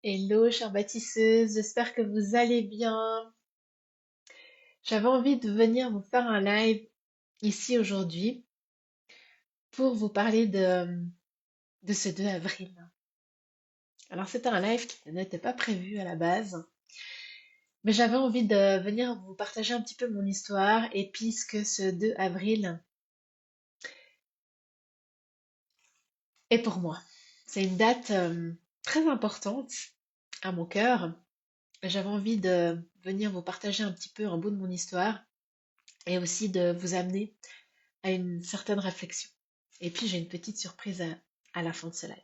Hello, chère bâtisseuse, j'espère que vous allez bien. J'avais envie de venir vous faire un live ici aujourd'hui pour vous parler de ce 2 avril. Alors c'était un live qui n'était pas prévu à la base, mais j'avais envie de venir vous partager un petit peu mon histoire et puisque ce 2 avril est pour moi. C'est une date très importante à mon cœur. J'avais envie de venir vous partager un petit peu un bout de mon histoire et aussi de vous amener à une certaine réflexion. Et puis j'ai une petite surprise à la fin de ce live.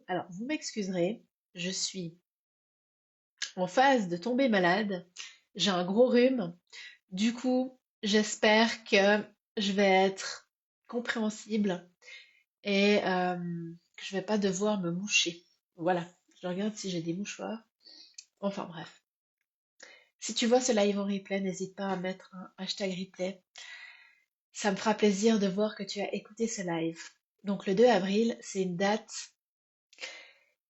Alors, vous m'excuserez, je suis en phase de tomber malade, j'ai un gros rhume, du coup j'espère que je vais être compréhensible et que je vais pas devoir me moucher. Voilà, je regarde si j'ai des mouchoirs. Enfin bref. Si tu vois ce live en replay, n'hésite pas à mettre un hashtag replay. Ça me fera plaisir de voir que tu as écouté ce live. Donc le 2 avril, c'est une date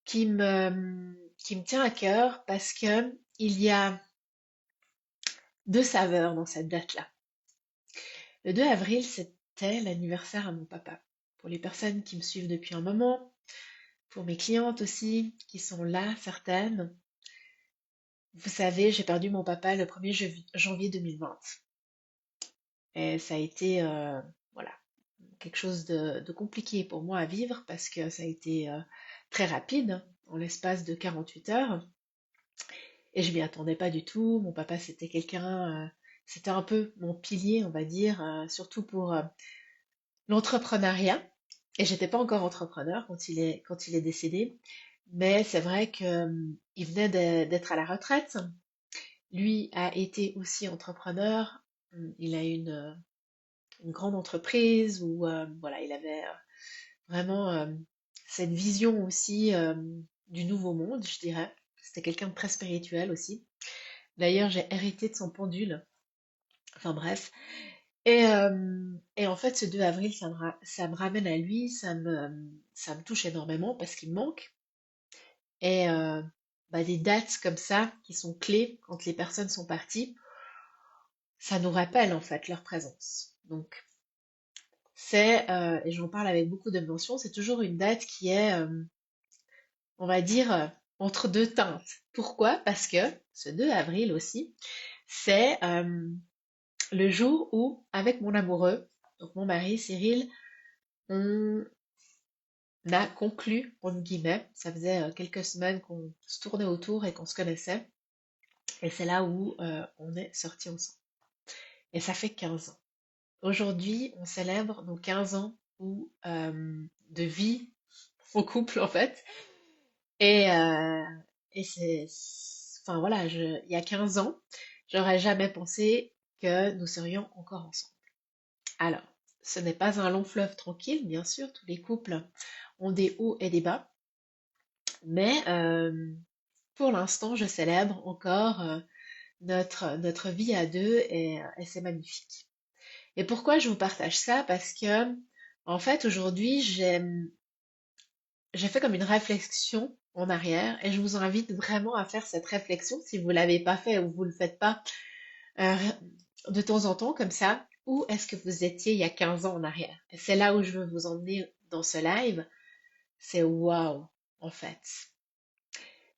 qui me tient à cœur parce que il y a deux saveurs dans cette date-là. Le 2 avril, c'était l'anniversaire à mon papa. Pour les personnes qui me suivent depuis un moment, pour mes clientes aussi, qui sont là, certaines, vous savez, j'ai perdu mon papa le 1er janvier 2020. Et ça a été, voilà, quelque chose de compliqué pour moi à vivre parce que ça a été très rapide, en l'espace de 48 heures. Et je m'y attendais pas du tout. Mon papa, c'était quelqu'un, c'était un peu mon pilier, on va dire, surtout pour l'entrepreneuriat. Et j'étais pas encore entrepreneur quand il est décédé. Mais c'est vrai que il venait d'être à la retraite. Lui a été aussi entrepreneur. Il a une grande entreprise où voilà, il avait vraiment cette vision aussi du nouveau monde, je dirais. C'était quelqu'un de très spirituel aussi. D'ailleurs, j'ai hérité de son pendule. Enfin bref. Et en fait, ce 2 avril, ça me ramène à lui, ça me touche énormément parce qu'il me manque. Et bah, des dates comme ça, qui sont clés quand les personnes sont parties, ça nous rappelle en fait leur présence. Donc, et j'en parle avec beaucoup d'émotion, c'est toujours une date qui est, on va dire, entre deux teintes. Pourquoi? Parce que ce 2 avril aussi, c'est le jour où, avec mon amoureux, donc mon mari Cyril, on a conclu, entre guillemets, ça faisait quelques semaines qu'on se tournait autour et qu'on se connaissait, et c'est là où on est sortis ensemble. Et ça fait 15 ans. Aujourd'hui, on célèbre nos 15 ans de vie au couple, en fait. Et, euh, et enfin voilà, il y a 15 ans, j'aurais jamais pensé que nous serions encore ensemble. Alors, ce n'est pas un long fleuve tranquille, bien sûr, tous les couples ont des hauts et des bas, mais pour l'instant, je célèbre encore notre vie à deux et c'est magnifique. Et pourquoi je vous partage ça? Parce que, en fait, aujourd'hui, j'ai fait comme une réflexion en arrière et je vous invite vraiment à faire cette réflexion si vous l'avez pas fait ou vous le faites pas euh, de temps en temps comme ça. Où est-ce que vous étiez il y a 15 ans en arrière? Et c'est là où je veux vous emmener dans ce live. C'est waouh, en fait.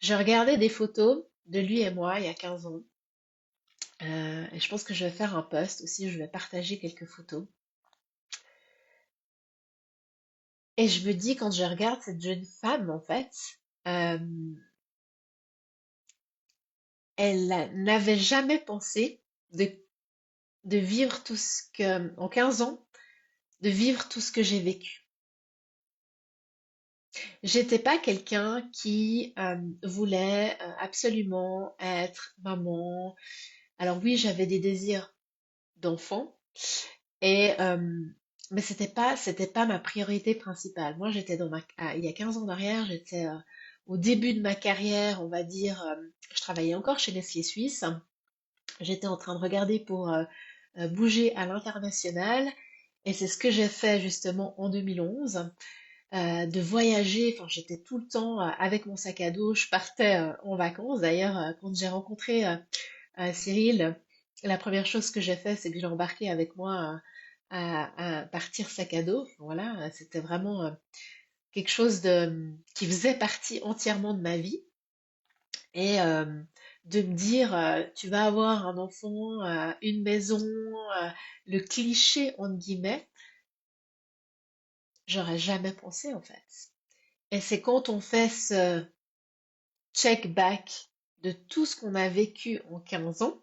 Je regardais des photos de lui et moi il y a 15 ans. Et je pense que je vais faire un post aussi, je vais partager quelques photos. Et je me dis, quand je regarde cette jeune femme, en fait, euh, elle n'avait jamais pensé de, de vivre tout ce que, en 15 ans, de vivre tout ce que j'ai vécu. J'étais pas quelqu'un qui voulait absolument être maman. Alors oui, j'avais des désirs d'enfant, et mais c'était pas ma priorité principale. Moi, j'étais il y a 15 ans derrière, j'étais au début de ma carrière, on va dire, je travaillais encore chez Nestlé Suisse. J'étais en train de regarder pour bouger à l'international et c'est ce que j'ai fait justement en 2011. de voyager. Enfin, j'étais tout le temps avec mon sac à dos. Je partais en vacances. D'ailleurs, quand j'ai rencontré Cyril, la première chose que j'ai fait, c'est que j'ai embarqué avec moi à partir sac à dos. Voilà, c'était vraiment quelque chose qui faisait partie entièrement de ma vie. Et de me dire, tu vas avoir un enfant, une maison, le cliché entre guillemets, j'aurais jamais pensé en fait. Et c'est quand on fait ce check back de tout ce qu'on a vécu en 15 ans,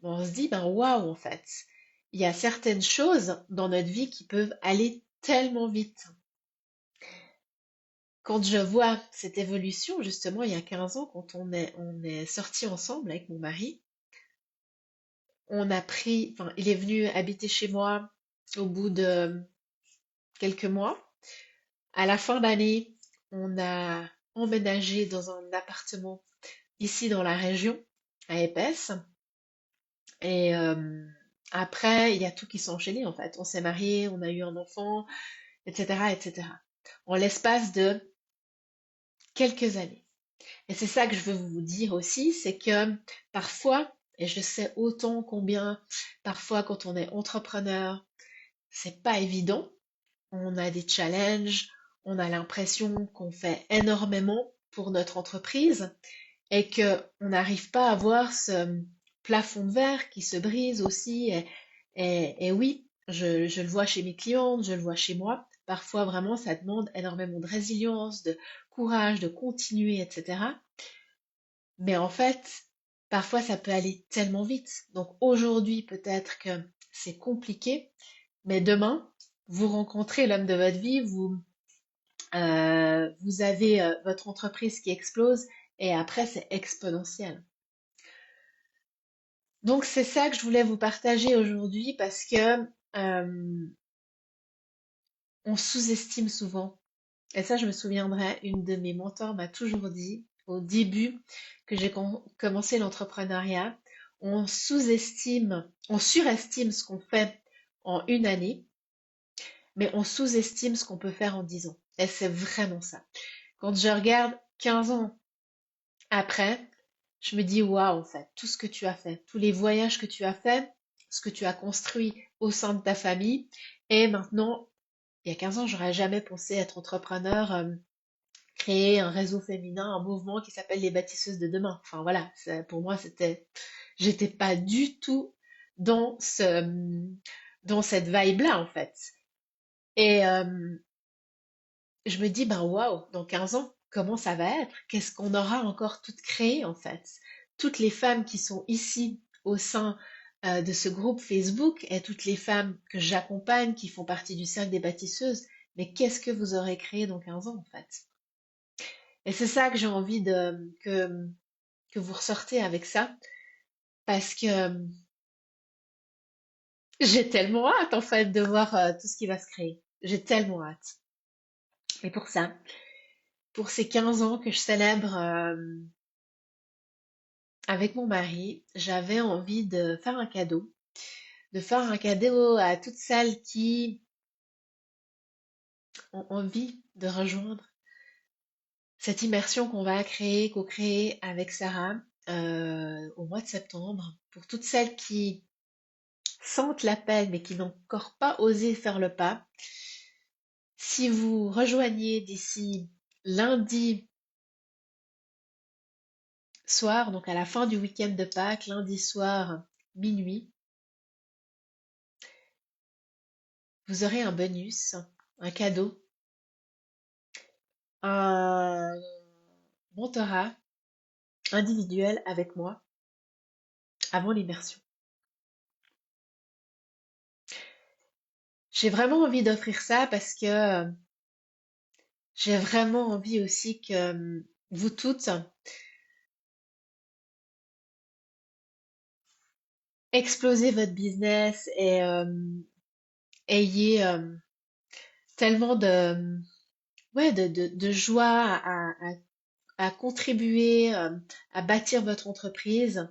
on se dit, ben waouh en fait, il y a certaines choses dans notre vie qui peuvent aller tellement vite. Quand je vois cette évolution, justement, il y a 15 ans, quand on est sortis ensemble avec mon mari, enfin, il est venu habiter chez moi au bout de quelques mois. À la fin d'année, on a emménagé dans un appartement ici dans la région, à Épaisse. Et après, il y a tout qui s'est enchaîné en fait. On s'est mariés, on a eu un enfant, etc., etc. En l'espace de quelques années. Et c'est ça que je veux vous dire aussi, c'est que parfois, et je sais autant combien parfois quand on est entrepreneur, c'est pas évident. On a des challenges, on a l'impression qu'on fait énormément pour notre entreprise et que on n'arrive pas à voir ce plafond de verre qui se brise aussi. Et oui, je le vois chez mes clientes, je le vois chez moi. Parfois, vraiment, ça demande énormément de résilience, de courage, de continuer, etc. Mais en fait, parfois, ça peut aller tellement vite. Donc aujourd'hui, peut-être que c'est compliqué, mais demain, vous rencontrez l'homme de votre vie, vous avez votre entreprise qui explose et après, c'est exponentiel. Donc c'est ça que je voulais vous partager aujourd'hui parce que on sous-estime souvent. Et ça, je me souviendrai, une de mes mentors m'a toujours dit au début que j'ai commencé l'entrepreneuriat, on surestime ce qu'on fait en une année, mais on sous-estime ce qu'on peut faire en 10 ans. Et c'est vraiment ça. Quand je regarde 15 ans après, je me dis waouh, en fait, tout ce que tu as fait, tous les voyages que tu as fait, ce que tu as construit au sein de ta famille, et maintenant, il y a 15 ans, j'aurais jamais pensé être entrepreneur, créer un réseau féminin, un mouvement qui s'appelle les bâtisseuses de demain. Enfin voilà, pour moi, j'étais pas du tout dans dans cette vibe-là, en fait. Et je me dis, ben waouh, dans 15 ans, comment ça va être? Qu'est-ce qu'on aura encore toutes créé en fait? Toutes les femmes qui sont ici au sein de ce groupe Facebook et toutes les femmes que j'accompagne qui font partie du cercle des bâtisseuses, mais qu'est-ce que vous aurez créé dans 15 ans en fait? Et c'est ça que j'ai envie que vous ressortez avec ça, parce que j'ai tellement hâte en fait de voir tout ce qui va se créer. J'ai tellement hâte. Et pour ça, pour ces 15 ans que je célèbre avec mon mari, j'avais envie de faire un cadeau à toutes celles qui ont envie de rejoindre cette immersion qu'on va créer, co-créer avec Sarah au mois de septembre. Pour toutes celles qui sentent l'appel mais qui n'ont encore pas osé faire le pas, si vous rejoignez d'ici lundi soir, donc à la fin du week-end de Pâques, lundi soir minuit, vous aurez un bonus, un cadeau, un mentorat individuel avec moi avant l'immersion. J'ai vraiment envie d'offrir ça parce que j'ai vraiment envie aussi que vous toutes explosez votre business et ayez tellement ouais, de joie à contribuer à bâtir votre entreprise.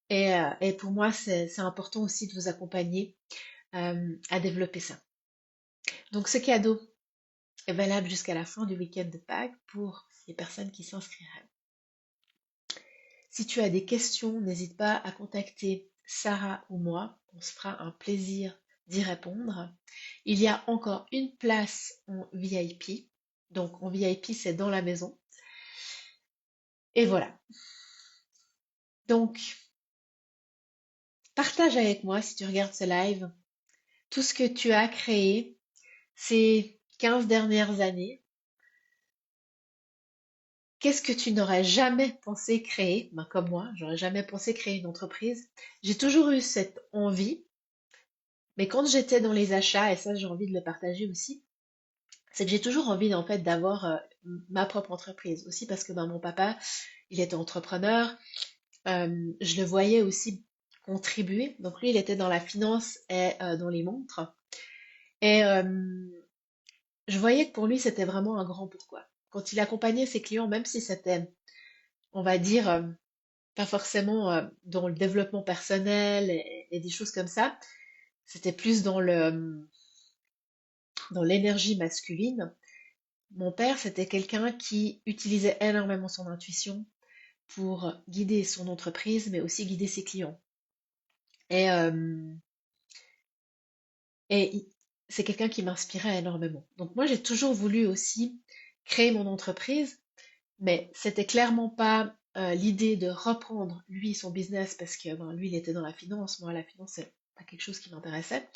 Et pour moi, c'est important aussi de vous accompagner à développer ça. Donc ce cadeau, est valable jusqu'à la fin du week-end de Pâques pour les personnes qui s'inscriraient. Si tu as des questions, n'hésite pas à contacter Sarah ou moi. On se fera un plaisir d'y répondre. Il y a encore une place en VIP. Donc en VIP, c'est dans la maison. Et voilà. Donc, partage avec moi, si tu regardes ce live, tout ce que tu as créé ces 15 dernières années. Qu'est-ce que tu n'aurais jamais pensé créer? Ben, comme moi, j'aurais jamais pensé créer une entreprise. J'ai toujours eu cette envie, mais quand j'étais dans les achats, et ça j'ai envie de le partager aussi, c'est que j'ai toujours envie en fait d'avoir ma propre entreprise. Aussi parce que ben, mon papa, il était entrepreneur, je le voyais aussi contribuer. Donc lui, il était dans la finance et dans les montres. Et je voyais que pour lui, c'était vraiment un grand pourquoi. Quand il accompagnait ses clients, même si c'était, on va dire, pas forcément dans le développement personnel et des choses comme ça, c'était plus dans l'énergie masculine. Mon père, c'était quelqu'un qui utilisait énormément son intuition pour guider son entreprise, mais aussi guider ses clients. Et, euh, et c'est quelqu'un qui m'inspirait énormément. Donc moi, j'ai toujours voulu aussi créer mon entreprise, mais c'était clairement pas l'idée de reprendre lui son business parce que ben, lui, il était dans la finance. Moi, la finance, c'est pas quelque chose qui m'intéressait.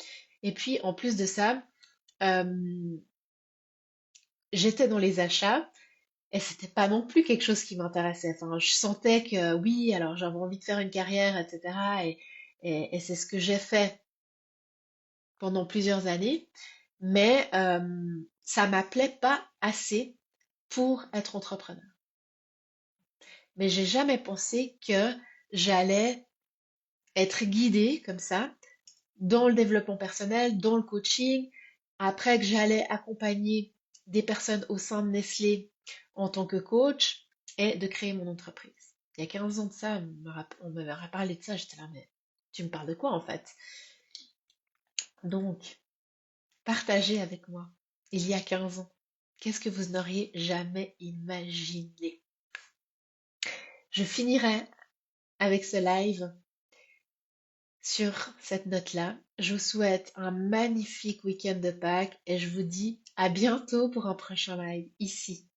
Et puis, en plus de ça, euh, j'étais dans les achats. Et c'était pas non plus quelque chose qui m'intéressait. Enfin, je sentais que oui, alors j'avais envie de faire une carrière, etc. Et c'est ce que j'ai fait pendant plusieurs années, mais ça m'appelait pas assez pour être entrepreneur. Mais j'ai jamais pensé que j'allais être guidée comme ça dans le développement personnel, dans le coaching, après que j'allais accompagner des personnes au sein de Nestlé en tant que coach et de créer mon entreprise. Il y a 15 ans de ça, on m'avait parlé de ça, j'étais là, mais tu me parles de quoi en fait? Donc, partagez avec moi, il y a 15 ans, qu'est-ce que vous n'auriez jamais imaginé? Je finirai avec ce live sur cette note-là. Je vous souhaite un magnifique week-end de Pâques et je vous dis à bientôt pour un prochain live ici